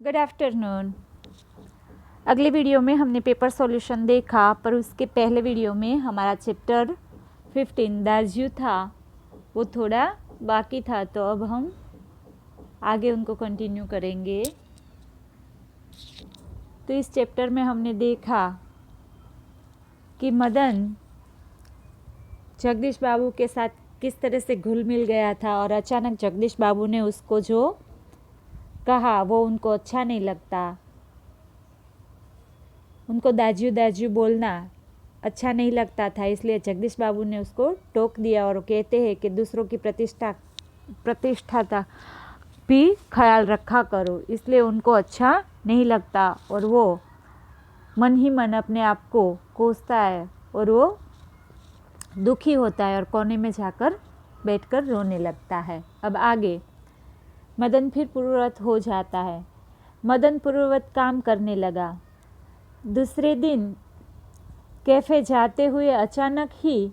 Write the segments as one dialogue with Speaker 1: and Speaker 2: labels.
Speaker 1: Good afternoon. अगले video में हमने पेपर सॉल्यूशन देखा, पर उसके पहले वीडियो में हमारा चैप्टर 15 दार्ज्यू था, वो थोड़ा बाकी था, तो अब हम आगे उनको कंटिन्यू करेंगे। तो इस चैप्टर में हमने देखा कि मदन जगदीश बाबू के साथ किस तरह से घुल मिल गया था और अचानक जगदीश बाबू ने उसको जो कहा वो उनको अच्छा नहीं लगता। उनको दाजू दाजू बोलना अच्छा नहीं लगता था, इसलिए जगदीश बाबू ने उसको टोक दिया और कहते हैं कि दूसरों की प्रतिष्ठा का भी ख्याल रखा करो, इसलिए उनको अच्छा नहीं लगता और वो मन ही मन अपने आप को कोसता है और वो दुखी होता है और कोने में जाकर बैठकर रोने लगता है। अब आगे मदन फिर पूर्ववत हो जाता है। मदन पूर्ववत काम करने लगा। दूसरे दिन कैफे जाते हुए अचानक ही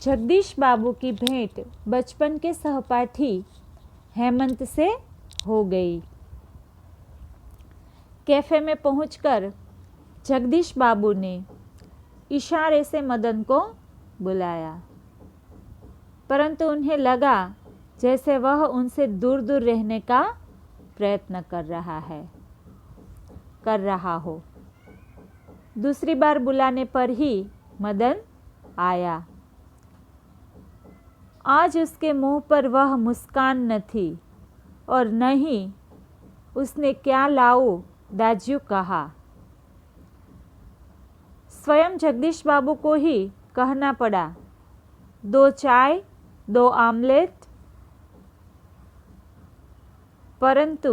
Speaker 1: जगदीश बाबू की भेंट बचपन के सहपाठी हेमंत से हो गई। कैफे में पहुंचकर जगदीश बाबू ने इशारे से मदन को बुलाया, परंतु उन्हें लगा जैसे वह उनसे दूर दूर रहने का प्रयत्न कर रहा हो। दूसरी बार बुलाने पर ही मदन आया। आज उसके मुंह पर वह मुस्कान न थी और न ही उसने क्या लाओ दाजू कहा। स्वयं जगदीश बाबू को ही कहना पड़ा, 2 चाय 2 आमलेट, परंतु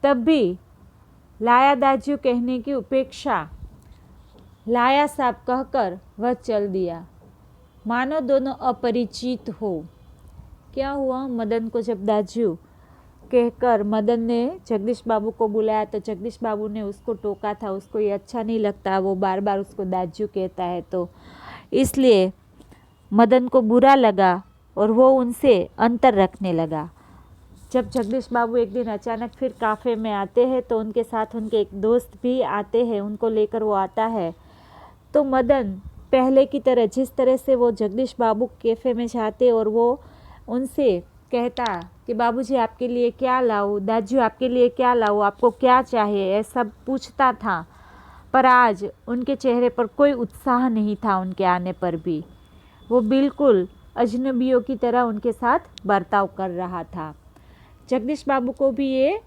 Speaker 1: तब भी लाया दाजू कहने की उपेक्षा लाया साहब कहकर वह चल दिया, मानो दोनों अपरिचित हो। क्या हुआ, मदन को जब दाजू कहकर मदन ने जगदीश बाबू को बुलाया तो जगदीश बाबू ने उसको टोका था, उसको ये अच्छा नहीं लगता, वो बार बार उसको दाजू कहता है, तो इसलिए मदन को बुरा लगा और वो उनसे अंतर रखने लगा। जब जगदीश बाबू एक दिन अचानक फिर काफ़े में आते हैं तो उनके साथ उनके एक दोस्त भी आते हैं, उनको लेकर वो आता है, तो मदन पहले की तरह जिस तरह से वो जगदीश बाबू कैफ़े में जाते और वो उनसे कहता कि बाबूजी आपके लिए क्या लाऊं, दाजू आपके लिए क्या लाऊं, आपको क्या चाहिए, ऐसा पूछता था। पर आज उनके चेहरे पर कोई उत्साह नहीं था। उनके आने पर भी वो बिल्कुल अजनबियों की तरह उनके साथ बर्ताव कर रहा था। जगदीश बाबू को भी ये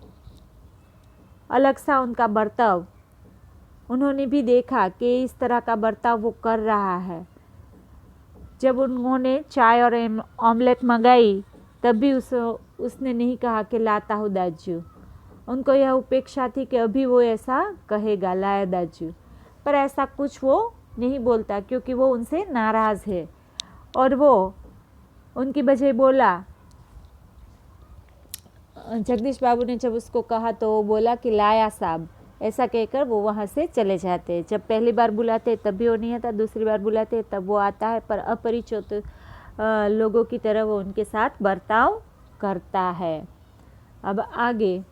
Speaker 1: अलग सा उनका बर्ताव, उन्होंने भी देखा कि इस तरह का बर्ताव वो कर रहा है। जब उन्होंने चाय और ऑमलेट मंगाई तब भी उसने नहीं कहा कि लाता हूँ दाजू। उनको यह उपेक्षा थी कि अभी वो ऐसा कहेगा, लाया दाजू, पर ऐसा कुछ वो नहीं बोलता क्योंकि वो उनसे नाराज़ है। और वो उनकी बजाय बोला, जगदीश बाबू ने जब उसको कहा तो वो बोला कि लाया साहब, ऐसा कहकर वो वहाँ से चले जाते हैं। जब पहली बार बुलाते तब भी वो नहीं आता, दूसरी बार बुलाते तब वो आता है, पर अपरिचित लोगों की तरह वो उनके साथ बर्ताव करता है। अब आगे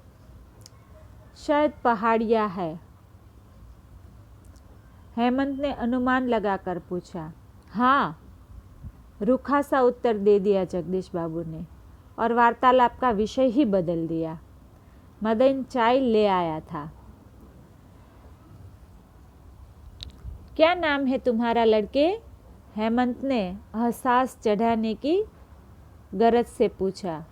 Speaker 1: शायद पहाड़िया है, हेमंत ने अनुमान लगाकर पूछा। हाँ, रूखा सा उत्तर दे दिया जगदीश बाबू ने और वार्तालाप का विषय ही बदल दिया। मदन चाय ले आया था। क्या नाम है तुम्हारा लड़के? हेमंत ने एहसास चढ़ाने की गरज से पूछा।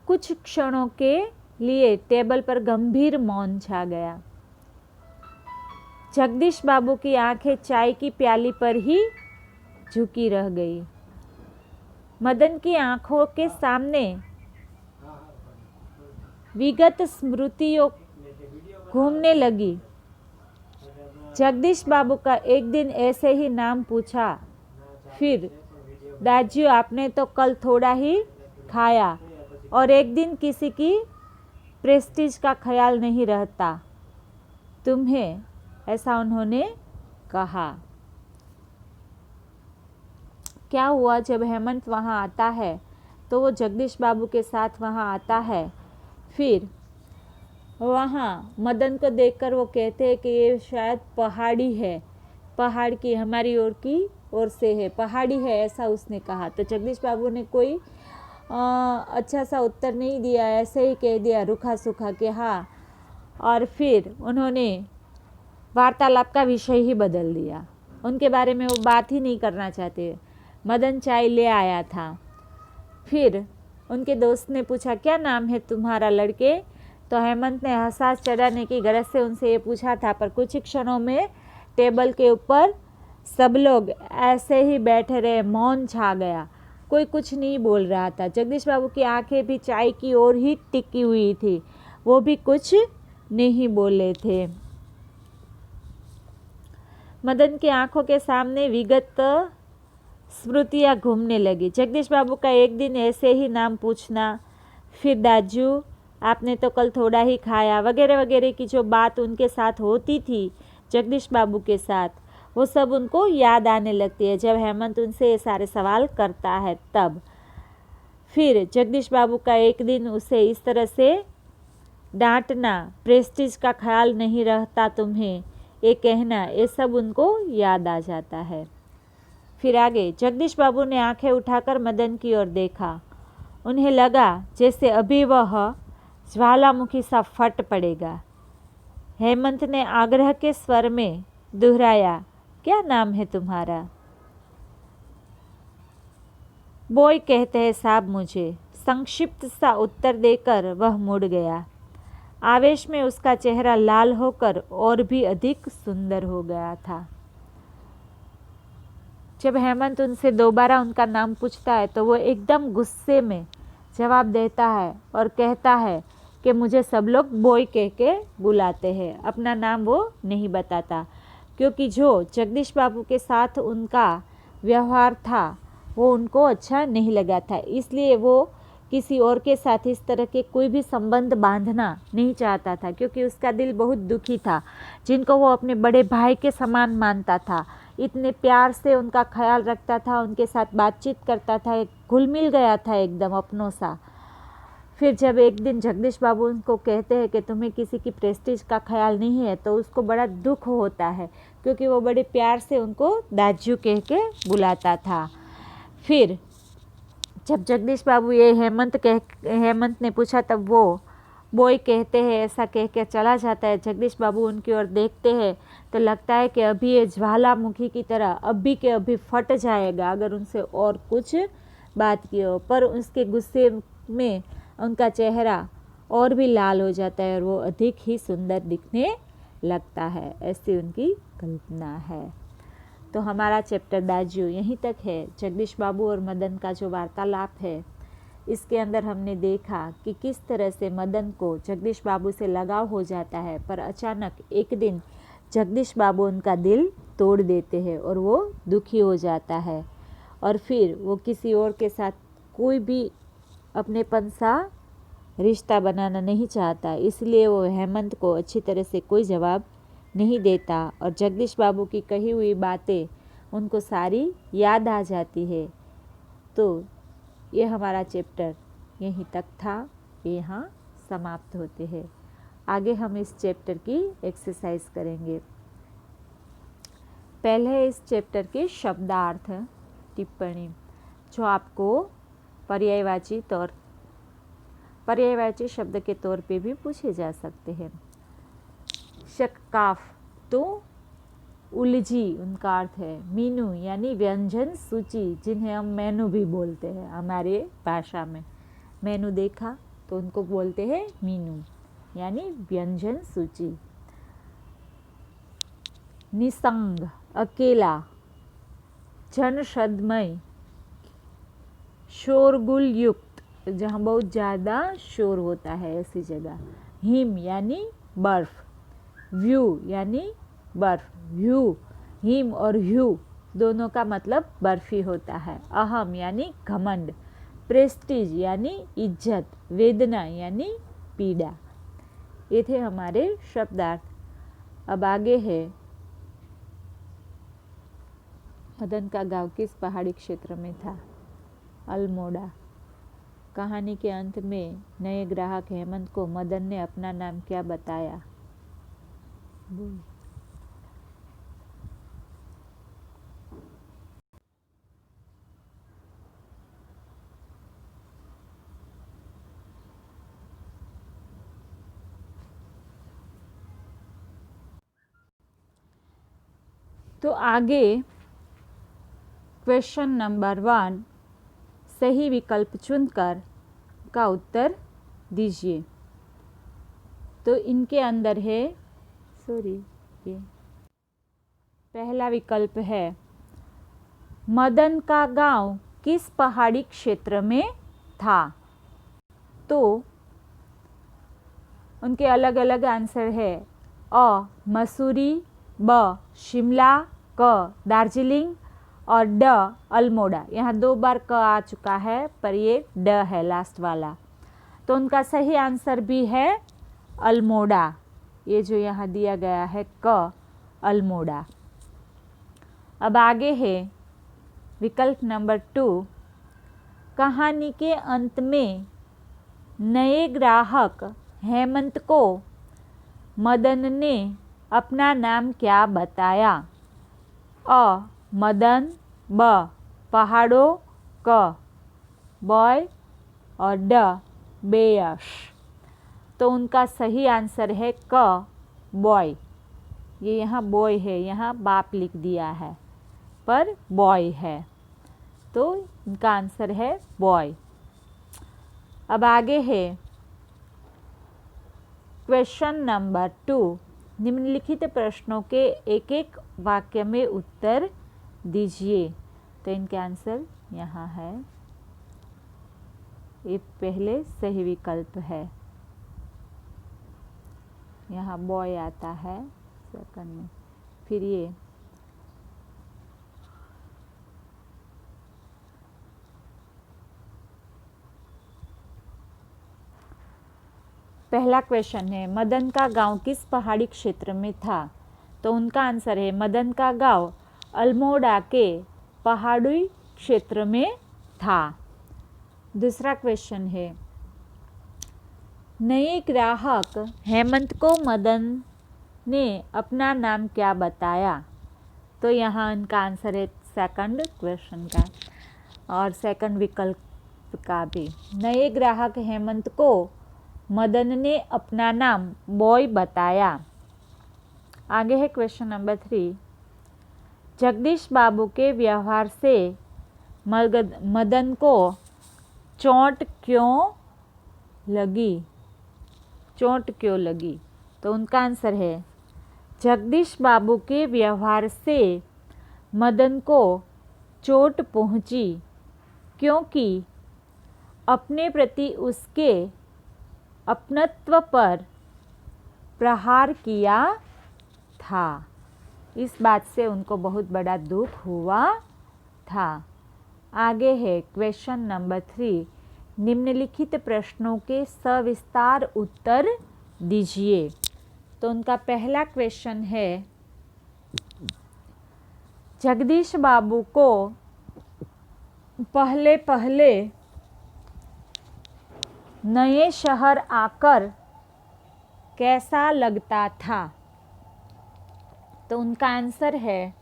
Speaker 1: कुछ क्षणों के लिए टेबल पर गंभीर मौन छा गया। जगदीश बाबू की आंखें चाय की प्याली पर ही झुकी रह गई। मदन की आंखों के सामने विगत स्मृतियों घूमने लगी। जगदीश बाबू का एक दिन ऐसे ही नाम पूछा, फिर दाजू आपने तो कल थोड़ा ही खाया, और एक दिन किसी की प्रेस्टीज का ख्याल नहीं रहता तुम्हें, ऐसा उन्होंने कहा। क्या हुआ, जब हेमंत वहाँ आता है तो वो जगदीश बाबू के साथ वहाँ आता है फिर वहाँ मदन को देखकर वो कहते हैं कि ये शायद पहाड़ी है, पहाड़ की हमारी ओर से है, पहाड़ी है, ऐसा उसने कहा। तो जगदीश बाबू ने कोई अच्छा सा उत्तर नहीं दिया, ऐसे ही कह दिया रूखा सूखा कि हाँ। और फिर उन्होंने वार्तालाप का विषय ही बदल दिया, उनके बारे में वो बात ही नहीं करना चाहते। मदन चाय ले आया था। फिर उनके दोस्त ने पूछा, क्या नाम है तुम्हारा लड़के? तो हेमंत ने हंसास चढ़ाने की गरज से उनसे ये पूछा था, पर कुछ ही क्षणों में टेबल के ऊपर सब लोग ऐसे ही बैठे रहे, मौन छा गया, कोई कुछ नहीं बोल रहा था। जगदीश बाबू की आंखें भी चाय की ओर ही टिकी हुई थी, वो भी कुछ नहीं बोले थे। मदन की आंखों के सामने विगत स्मृतियाँ घूमने लगी। जगदीश बाबू का एक दिन ऐसे ही नाम पूछना, फिर दाजू आपने तो कल थोड़ा ही खाया, वगैरह वगैरह की जो बात उनके साथ होती थी जगदीश बाबू के साथ, वो सब उनको याद आने लगती है जब हेमंत उनसे ये सारे सवाल करता है तब। फिर जगदीश बाबू का एक दिन उसे इस तरह से डांटना, प्रेस्टीज का ख्याल नहीं रहता तुम्हें, ये कहना, ये सब उनको याद आ जाता है। फिर आगे जगदीश बाबू ने आंखें उठाकर मदन की ओर देखा। उन्हें लगा जैसे अभी वह ज्वालामुखी सा फट पड़ेगा। हेमंत ने आग्रह के स्वर में दोहराया, क्या नाम है तुम्हारा? बॉय कहते हैं साहब मुझे, संक्षिप्त सा उत्तर देकर वह मुड़ गया। आवेश में उसका चेहरा लाल होकर और भी अधिक सुंदर हो गया था। जब हेमंत उनसे दोबारा उनका नाम पूछता है तो वो एकदम गुस्से में जवाब देता है और कहता है कि मुझे सब लोग बॉय कह के बुलाते हैं, अपना नाम वो नहीं बताता, क्योंकि जो जगदीश बाबू के साथ उनका व्यवहार था वो उनको अच्छा नहीं लगा था, इसलिए वो किसी और के साथ इस तरह के कोई भी संबंध बांधना नहीं चाहता था, क्योंकि उसका दिल बहुत दुखी था। जिनको वो अपने बड़े भाई के समान मानता था, इतने प्यार से उनका ख्याल रखता था, उनके साथ बातचीत करता था, एक घुल मिल गया था एकदम अपनों सा। फिर जब एक दिन जगदीश बाबू उनको कहते हैं कि तुम्हें किसी की प्रेस्टीज का ख्याल नहीं है, तो उसको बड़ा दुख होता है, क्योंकि वो बड़े प्यार से उनको दाजू कह के बुलाता था। फिर जब जगदीश बाबू ये हेमंत ने पूछा, तब वो बॉय कहते हैं ऐसा कह के चला जाता है। जगदीश बाबू उनकी ओर देखते हैं तो लगता है कि अभी ये ज्वालामुखी की तरह अभी के अभी फट जाएगा अगर उनसे और कुछ बात की हो, पर उसके गुस्से में उनका चेहरा और भी लाल हो जाता है और वो अधिक ही सुंदर दिखने लगता है, ऐसी उनकी कल्पना है। तो हमारा चैप्टर दाजू यहीं तक है। जगदीश बाबू और मदन का जो वार्तालाप है, इसके अंदर हमने देखा कि किस तरह से मदन को जगदीश बाबू से लगाव हो जाता है, पर अचानक एक दिन जगदीश बाबू उनका दिल तोड़ देते हैं और वो दुखी हो जाता है, और फिर वो किसी और के साथ कोई भी अपनेपन सा रिश्ता बनाना नहीं चाहता, इसलिए वो हेमंत को अच्छी तरह से कोई जवाब नहीं देता और जगदीश बाबू की कही हुई बातें उनको सारी याद आ जाती है। तो ये हमारा चैप्टर यहीं तक था, यहाँ समाप्त होते हैं। आगे हम इस चैप्टर की एक्सरसाइज करेंगे। पहले इस चैप्टर के शब्दार्थ टिप्पणी जो आपको पर्यायवाची शब्द के तौर पे भी पूछे जा सकते हैं। शक्काफ तो उलझी उनका अर्थ है। मीनू यानी व्यंजन सूची, जिन्हें हम मेनू भी बोलते हैं हमारे भाषा में। मेनू देखा तो उनको बोलते हैं मीनू यानी व्यंजन सूची। निसंग अकेला, जनशदमय, शोरगुल युक्त, जहाँ बहुत ज़्यादा शोर होता है ऐसी जगह। हिम यानी बर्फ, व्यू यानी बर्फ, व्यू, हिम और व्यू दोनों का मतलब बर्फी होता है। अहम यानी घमंड, प्रेस्टीज यानी इज्जत, वेदना यानी पीड़ा। ये थे हमारे शब्दार्थ। अब आगे है मदन का गांव किस पहाड़ी क्षेत्र में था? अल्मोड़ा। कहानी के अंत में नए ग्राहक हेमंत को मदन ने अपना नाम क्या बताया? तो आगे क्वेश्चन नंबर 1 सही विकल्प चुनकर का उत्तर दीजिए। तो इनके अंदर है ये पहला विकल्प है मदन का गांव किस पहाड़ी क्षेत्र में था। तो उनके अलग अलग आंसर है अ मसूरी, ब शिमला, क दार्जिलिंग और ड अल्मोड़ा। यहाँ 2 बार क आ चुका है पर ये ड है लास्ट वाला। तो उनका सही आंसर भी है अल्मोड़ा। ये जो यहाँ दिया गया है क अल्मोड़ा। अब आगे है विकल्प नंबर 2 कहानी के अंत में नए ग्राहक हेमंत को मदन ने अपना नाम क्या बताया। अ मदन, ब पहाड़ों, क बॉय और ड बेयश। तो उनका सही आंसर है क बॉय। ये यहाँ बॉय है, यहाँ बाप लिख दिया है पर बॉय है, तो इनका आंसर है बॉय। अब आगे है क्वेश्चन नंबर 2 निम्नलिखित प्रश्नों के एक एक वाक्य में उत्तर दीजिए। तो इनके आंसर यहाँ है। ये पहले सही विकल्प है, यहाँ बॉय आता है सेकंड में। फिर ये पहला क्वेश्चन है मदन का गांव किस पहाड़ी क्षेत्र में था। तो उनका आंसर है मदन का गांव अल्मोड़ा के पहाड़ी क्षेत्र में था। दूसरा क्वेश्चन है नए ग्राहक हेमंत को मदन ने अपना नाम क्या बताया। तो यहाँ इनका आंसर है सेकंड क्वेश्चन का और सेकंड विकल्प का भी। नए ग्राहक हेमंत को मदन ने अपना नाम बॉय बताया। आगे है क्वेश्चन नंबर 3 जगदीश बाबू के व्यवहार से मदन को चोट क्यों लगी। तो उनका आंसर है जगदीश बाबू के व्यवहार से मदन को चोट पहुंची क्योंकि अपने प्रति उसके अपनत्व पर प्रहार किया था। इस बात से उनको बहुत बड़ा दुख हुआ था। आगे है क्वेश्चन नंबर 3 निम्नलिखित प्रश्नों के सविस्तार उत्तर दीजिए। तो उनका पहला क्वेश्चन है जगदीश बाबू को पहले नए शहर आकर कैसा लगता था। तो उनका आंसर है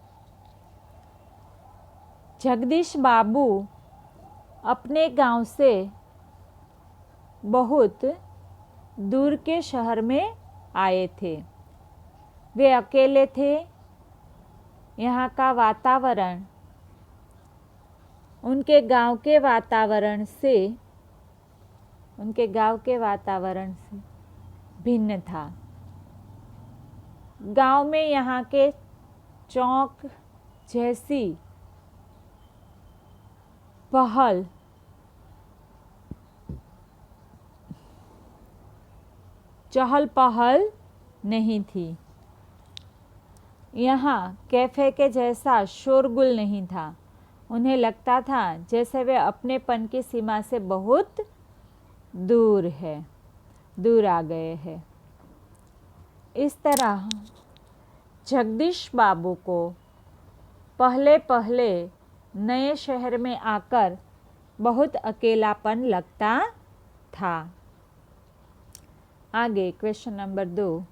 Speaker 1: जगदीश बाबू अपने गांव से बहुत दूर के शहर में आए थे। वे अकेले थे। यहाँ का वातावरण उनके गांव के वातावरण से भिन्न था। गांव में यहाँ के चौक जैसी चहल पहल नहीं थी। यहाँ कैफे के जैसा शोरगुल नहीं था। उन्हें लगता था जैसे वे अपनेपन की सीमा से बहुत दूर आ गए हैं। इस तरह जगदीश बाबू को पहले नए शहर में आकर बहुत अकेलापन लगता था। आगे क्वेश्चन नंबर 2।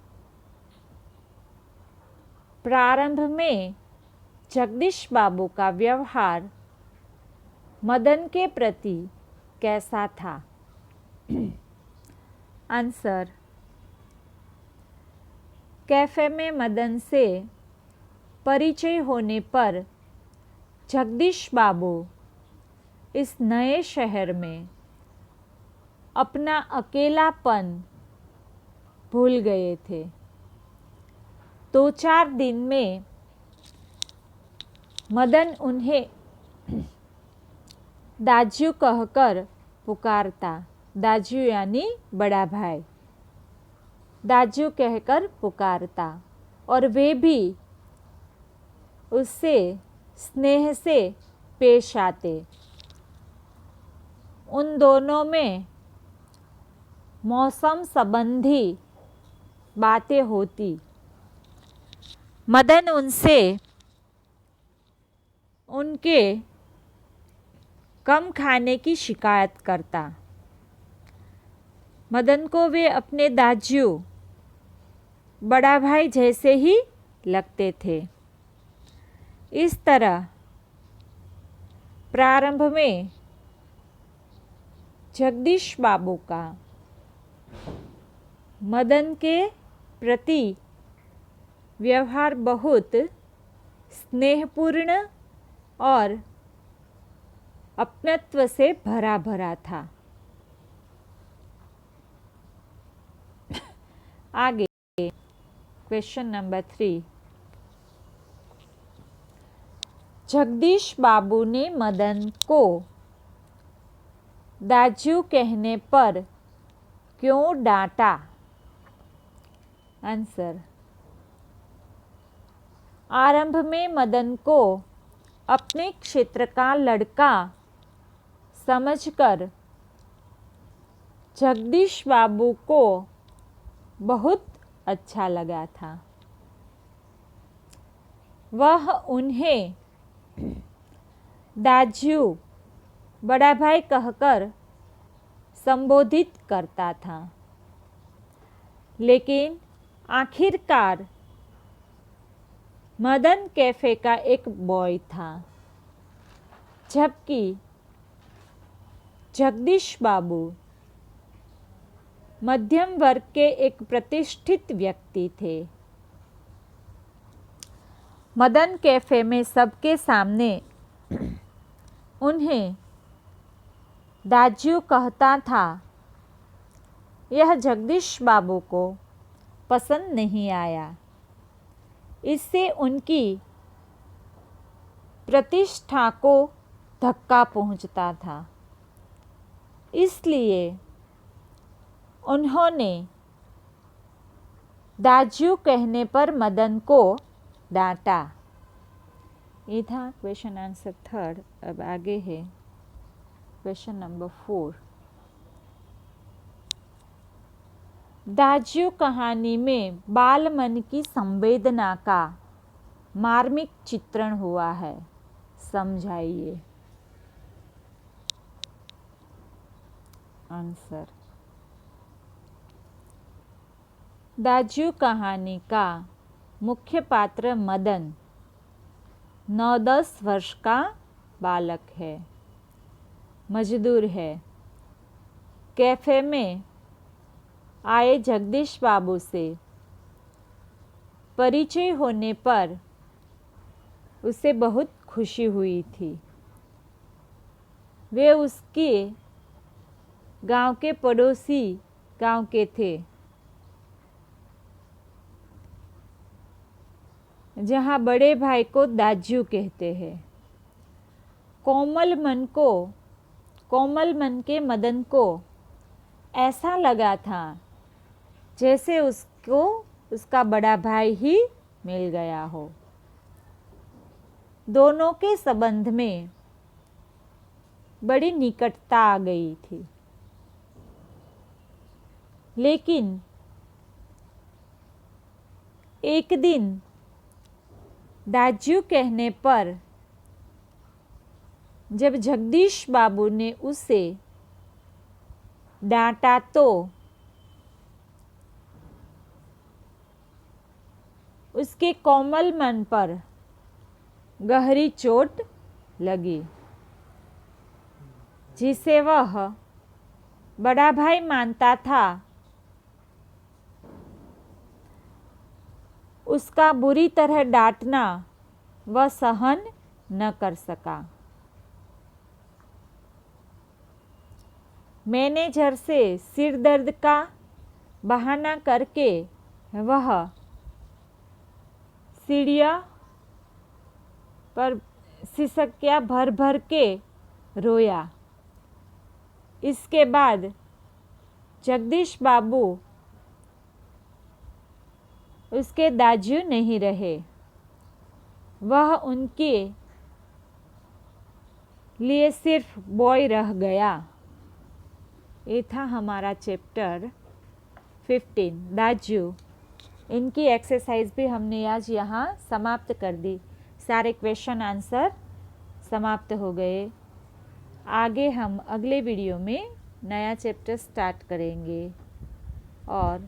Speaker 1: प्रारंभ में जगदीश बाबू का व्यवहार मदन के प्रति कैसा था? आंसर, कैफे में मदन से परिचय होने पर जगदीश बाबू इस नए शहर में अपना अकेलापन भूल गए थे। 2-4 दिन में मदन उन्हें दाजू कहकर पुकारता। दाजू यानी बड़ा भाई। दाजू कहकर पुकारता और वे भी उससे स्नेह से पेश आते। उन दोनों में मौसम संबंधी बातें होती। मदन उनसे उनके कम खाने की शिकायत करता। मदन को वे अपने दाजू बड़ा भाई जैसे ही लगते थे। इस तरह प्रारंभ में जगदीश बाबू का मदन के प्रति व्यवहार बहुत स्नेहपूर्ण और अपनत्व से भरा भरा था। आगे क्वेश्चन नंबर 3। जगदीश बाबू ने मदन को दाजू कहने पर क्यों डांटा? आंसर, आरंभ में मदन को अपने क्षेत्र का लड़का समझकर जगदीश बाबू को बहुत अच्छा लगा था। वह उन्हें दाजू बड़ा भाई कहकर संबोधित करता था। लेकिन आखिरकार मदन कैफे का एक बॉय था, जबकि जगदीश बाबू मध्यम वर्ग के एक प्रतिष्ठित व्यक्ति थे। मदन कैफे में सबके सामने उन्हें दाजू कहता था। यह जगदीश बाबू को पसंद नहीं आया। इससे उनकी प्रतिष्ठा को धक्का पहुंचता था। इसलिए उन्होंने दाजू कहने पर मदन को डांटा। ये था क्वेश्चन आंसर 3। अब आगे है क्वेश्चन नंबर 4। दाजू कहानी में बाल मन की संवेदना का मार्मिक चित्रण हुआ है। समझाइए। आंसर, दाजू कहानी का मुख्य पात्र मदन 9-10 वर्ष का बालक है, मजदूर है। कैफे में आए जगदीश बाबू से परिचय होने पर उसे बहुत खुशी हुई थी। वे उसके गांव के पड़ोसी गांव के थे, जहां बड़े भाई को दाजू कहते हैं। कोमल मन के मदन को ऐसा लगा था जैसे उसको उसका बड़ा भाई ही मिल गया हो। दोनों के संबंध में बड़ी निकटता आ गई थी। लेकिन एक दिन दाजू कहने पर जब जगदीश बाबू ने उसे डांटा तो उसके कोमल मन पर गहरी चोट लगी, जिसे वह बड़ा भाई मानता था। उसका बुरी तरह डांटना वह सहन न कर सका। मैनेजर से सिर दर्द का बहाना करके वह सीढ़ियों पर सिसकियाँ भर भर के रोया। इसके बाद जगदीश बाबू उसके दाजू नहीं रहे, वह उनके लिए सिर्फ बॉय रह गया। ये था हमारा चैप्टर 15 दाजू। इनकी एक्सरसाइज भी हमने आज यहाँ समाप्त कर दी। सारे क्वेश्चन आंसर समाप्त हो गए। आगे हम अगले वीडियो में नया चैप्टर स्टार्ट करेंगे और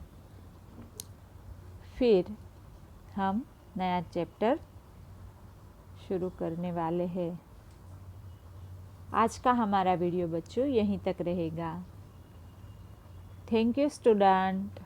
Speaker 1: फिर हम नया चैप्टर शुरू करने वाले हैं। आज का हमारा वीडियो बच्चों यहीं तक रहेगा। Thank you student.